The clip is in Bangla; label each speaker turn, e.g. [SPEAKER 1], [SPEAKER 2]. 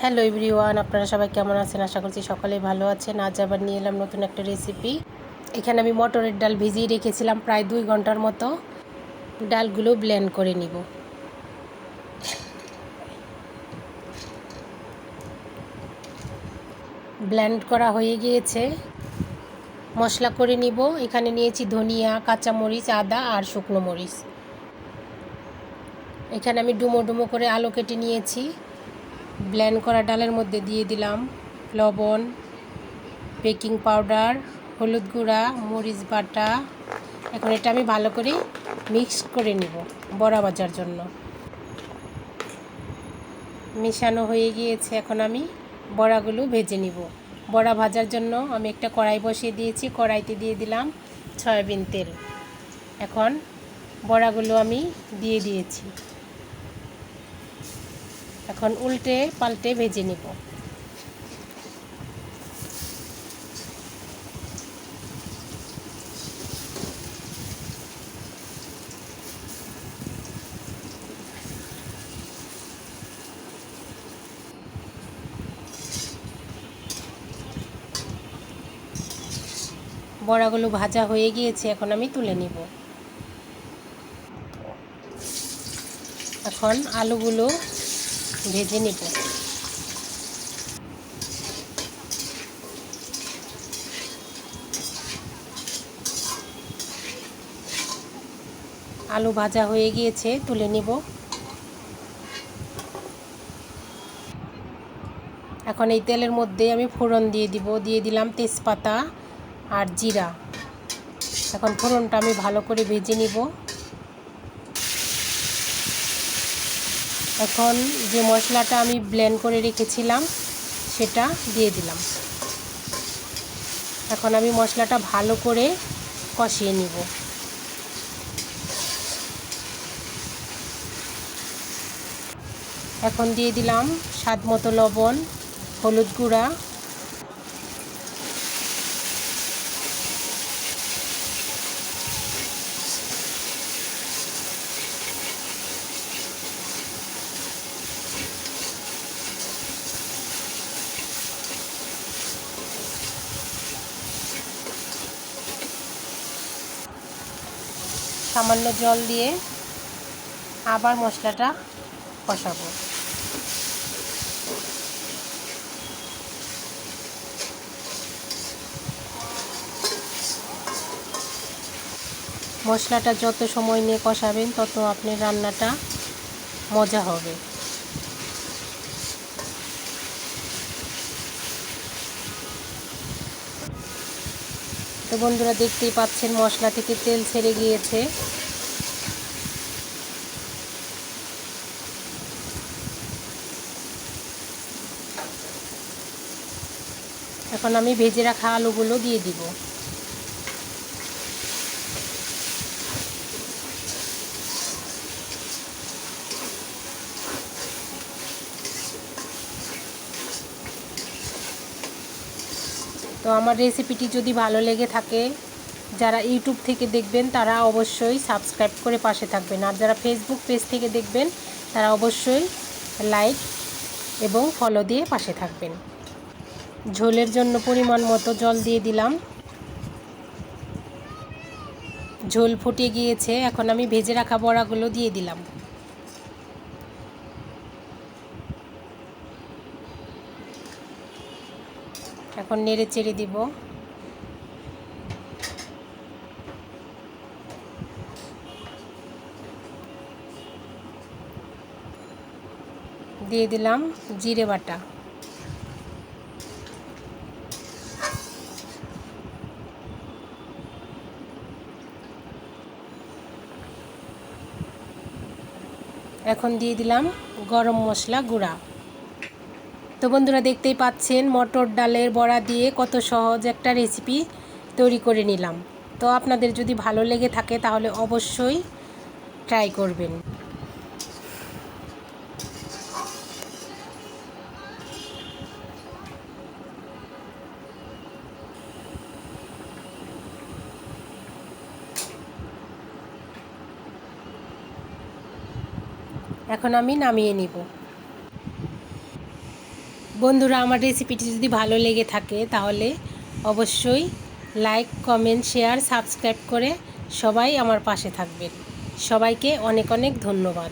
[SPEAKER 1] হ্যালো এভরিওয়ান, আপনারা সবাই কেমন আছেন? আশা করছি সকলেই ভালো আছেন। আজ আবার নিয়ে এলাম নতুন একটা রেসিপি। এখানে আমি মটরের ডাল ভিজিয়ে রেখেছিলাম প্রায় 2 ঘন্টার মতো। ডালগুলো ব্লেন্ড করে নিব। ব্লেন্ড করা হয়ে গিয়েছে, মশলা করে নিব। এখানে নিয়েছি ধনিয়া, কাঁচামরিচ, আদা আর শুকনো মরিচ। এখানে আমি ডুমো ডুমো করে আলু কেটে নিয়েছি। ব্লেন্ড করা ডালের মধ্যে দিয়ে দিলাম লবণ, বেকিং পাউডার, হলুদ গুঁড়া, মরিচ বাটা। এখন এটা আমি ভালো করে মিক্স করে নিব বড়া ভাজার জন্য। মেশানো হয়ে গিয়েছে, এখন আমি বড়াগুলো ভেজে নিব। বড়া ভাজার জন্য আমি একটা কড়াই বসিয়ে দিয়েছি। কড়াইতে দিয়ে দিলাম সয়াবিন তেল। এখন বড়াগুলো আমি দিয়ে দিয়েছি। এখন উল্টে পাল্টে ভেজে নিব। বড়াগুলো ভাজা হয়ে গিয়েছে, এখন আমি তুলে নিব। এখন আলুগুলো ভেজে নিব। আলু ভাজা হয়ে গিয়েছে, তুলে নিব। এখন এই তেলের মধ্যে আমি ফোড়ন দিয়ে দিব। দিয়ে দিলাম তেজপাতা আর জিরা। এখন ফোড়নটা আমি ভালো করে ভেজে নিব। এখন যে মশলাটা আমি ব্লেন্ড করে রেখেছিলাম সেটা দিয়ে দিলাম। এখন আমি মশলাটা ভালো করে কষিয়ে নিব। এখন দিয়ে দিলাম স্বাদ মতো লবণ, হলুদ গুঁড়া, সামান্য জল দিয়ে আবার মশলাটা কষাবো। মশলাটা যত সময় নিয়ে কষাবেন তত আপনার রান্নাটা মজা হবে। তো বন্ধুরা, দেখতেই পাচ্ছেন মশলা থেকে তেল ছেড়ে গিয়েছে। এখন আমি ভেজে রাখা আলুগুলো দিয়ে দিব। তো আমার রেসিপিটি যদি ভালো লেগে থাকে, যারা ইউটিউব থেকে দেখবেন তারা অবশ্যই সাবস্ক্রাইব করে পাশে থাকবেন, আর যারা ফেসবুক পেজ থেকে দেখবেন তারা অবশ্যই লাইক এবং ফলো দিয়ে পাশে থাকবেন। ঝোলের জন্য পরিমাণ মতো জল দিয়ে দিলাম। ঝোল ফুটে গিয়েছে, এখন আমি ভেজে রাখা বড়াগুলো দিয়ে দিলাম। এখন নেড়ে চেড়ে দিব। দিয়ে দিলাম জিরে বাটা। এখন দিয়ে দিলাম গরম মশলা গুঁড়া। তো বন্ধুরা, দেখতেই পাচ্ছেন মটর ডালের বড়া দিয়ে কত সহজ একটা রেসিপি তৈরি করে নিলাম। তো আপনাদের যদি ভালো লেগে থাকে তাহলে অবশ্যই ট্রাই করবেন। এখন আমি নামিয়ে নিব। বন্ধুরা, আমার রেসিপিটি যদি ভালো লেগে থাকে তাহলে অবশ্যই লাইক, কমেন্ট, শেয়ার, সাবস্ক্রাইব করে সবাই আমার পাশে থাকবেন। সবাইকে অনেক অনেক ধন্যবাদ।